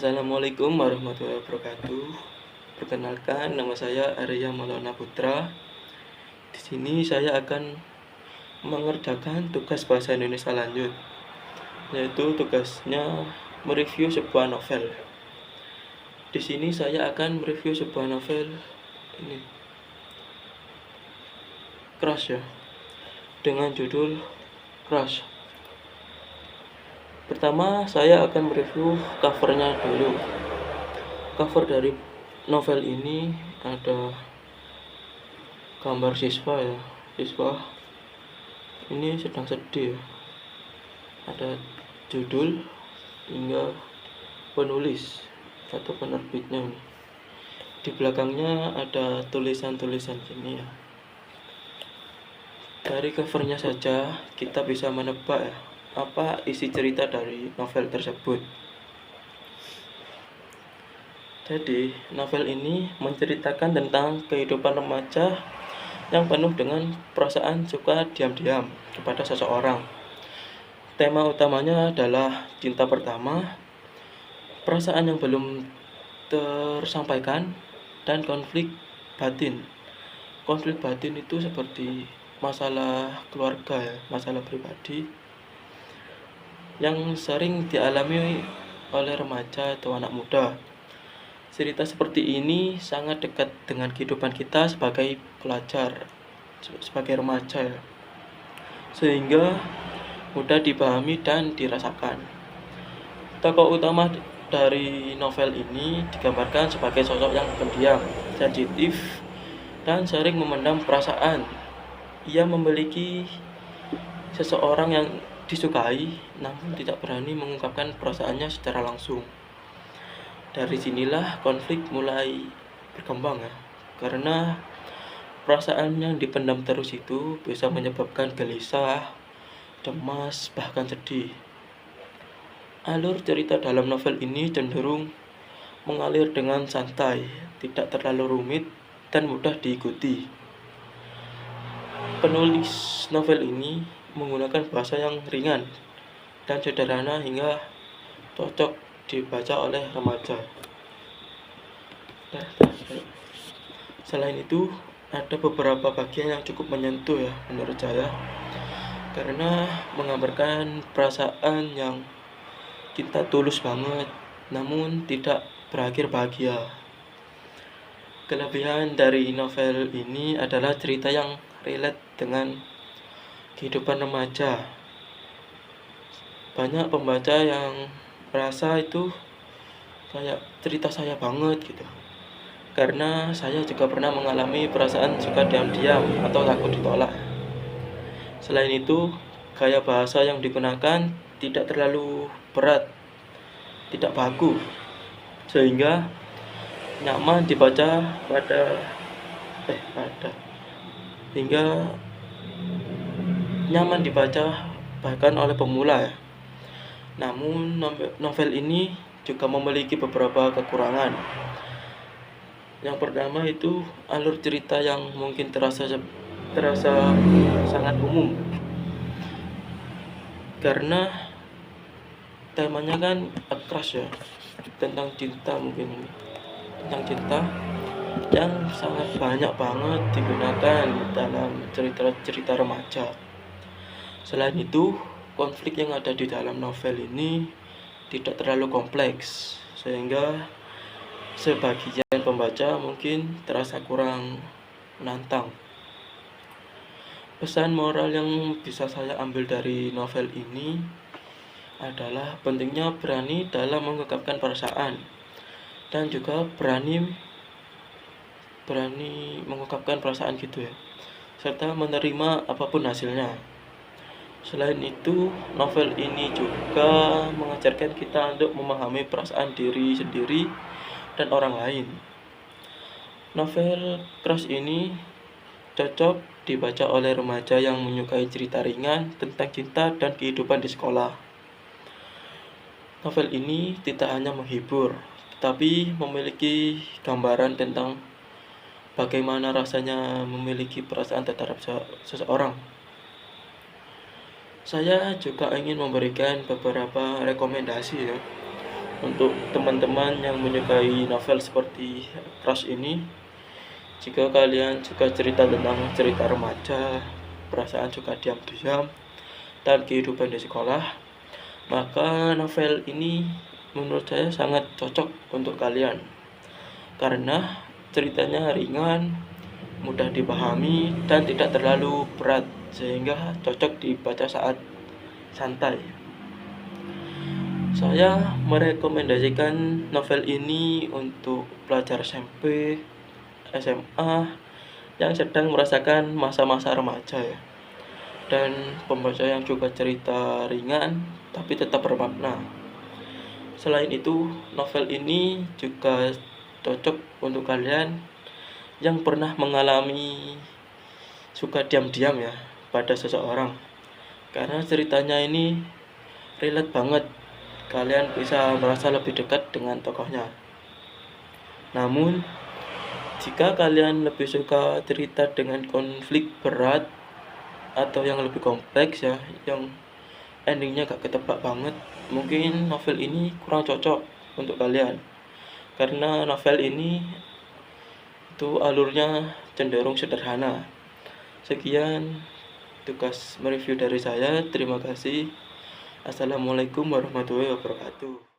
Assalamualaikum warahmatullahi wabarakatuh. Perkenalkan, nama saya Arya Maulana Putra. Di sini saya akan mengerjakan tugas bahasa Indonesia lanjut, yaitu tugasnya mereview sebuah novel. Di sini saya akan mereview sebuah novel ini, Crush ya, dengan judul Crush. Pertama, saya akan mereview covernya dulu. Cover dari novel ini ada gambar siswa ya. Siswa ini sedang sedih ya. Ada judul hingga penulis atau penerbitnya ini. Di belakangnya ada tulisan-tulisan gini ya. Dari covernya saja kita bisa menebak ya, apa isi cerita dari novel tersebut. Jadi, novel ini menceritakan tentang kehidupan remaja yang penuh dengan perasaan suka diam-diam kepada seseorang. Tema utamanya adalah cinta pertama, perasaan yang belum tersampaikan, dan konflik batin. Konflik batin itu seperti masalah keluarga ya, masalah pribadi yang sering dialami oleh remaja atau anak muda. Cerita seperti ini sangat dekat dengan kehidupan kita sebagai pelajar, sebagai remaja ya, sehingga mudah dipahami dan dirasakan. Tokoh utama dari novel ini digambarkan sebagai sosok yang pendiam, sensitif, dan sering memendam perasaan. Ia memiliki seseorang yang disukai, namun tidak berani mengungkapkan perasaannya secara langsung. Dari sinilah konflik mulai berkembang ya, karena perasaan yang dipendam terus itu bisa menyebabkan gelisah, cemas, bahkan sedih. Alur cerita dalam novel ini cenderung mengalir dengan santai, tidak terlalu rumit, dan mudah diikuti. Penulis novel ini menggunakan bahasa yang ringan dan sederhana hingga cocok dibaca oleh remaja. Selain itu, ada beberapa bagian yang cukup menyentuh ya menurut saya, karena menggambarkan perasaan yang cinta tulus banget, namun tidak berakhir bahagia. Kelebihan dari novel ini adalah cerita yang relate dengan kehidupan remaja. Banyak pembaca yang merasa itu kayak cerita saya banget gitu, karena saya juga pernah mengalami perasaan suka diam-diam atau takut ditolak. Selain itu, gaya bahasa yang digunakan tidak terlalu berat, tidak baku, sehingga nyaman dibaca hingga nyaman dibaca bahkan oleh pemula ya. Namun novel ini juga memiliki beberapa kekurangan. Yang pertama itu alur cerita yang mungkin terasa sangat umum, karena temanya kan crush ya, tentang cinta, mungkin tentang cinta yang sangat banyak banget digunakan dalam cerita remaja. Selain itu, konflik yang ada di dalam novel ini tidak terlalu kompleks, sehingga sebagian pembaca mungkin terasa kurang menantang. Pesan moral yang bisa saya ambil dari novel ini adalah pentingnya berani dalam mengungkapkan perasaan, dan juga berani mengungkapkan perasaan gitu ya, serta menerima apapun hasilnya. Selain itu, novel ini juga mengajarkan kita untuk memahami perasaan diri sendiri dan orang lain. Novel Crush ini cocok dibaca oleh remaja yang menyukai cerita ringan tentang cinta dan kehidupan di sekolah. Novel ini tidak hanya menghibur, tetapi memiliki gambaran tentang bagaimana rasanya memiliki perasaan terhadap seseorang. Saya juga ingin memberikan beberapa rekomendasi ya Untuk teman-teman yang menyukai novel seperti Crush ini, jika kalian suka cerita tentang cerita remaja, perasaan suka diam-diam, dan kehidupan di sekolah, maka novel ini menurut saya sangat cocok untuk kalian. Karena ceritanya ringan, mudah dipahami, dan tidak terlalu berat, sehingga cocok dibaca saat santai. Saya merekomendasikan novel ini untuk pelajar SMP, SMA yang sedang merasakan masa-masa remaja ya. Dan pembaca yang juga cerita ringan tapi tetap bermakna. Selain itu, novel ini juga cocok untuk kalian yang pernah mengalami suka diam-diam ya pada seseorang. Karena ceritanya ini relate banget. Kalian bisa merasa lebih dekat dengan tokohnya. Namun, jika kalian lebih suka cerita dengan konflik berat atau yang lebih kompleks ya, yang endingnya gak ketebak banget, mungkin novel ini kurang cocok untuk kalian. Karena novel ini itu alurnya cenderung sederhana. Sekian tugas mereview dari saya. Terima kasih. Assalamualaikum warahmatullahi wabarakatuh.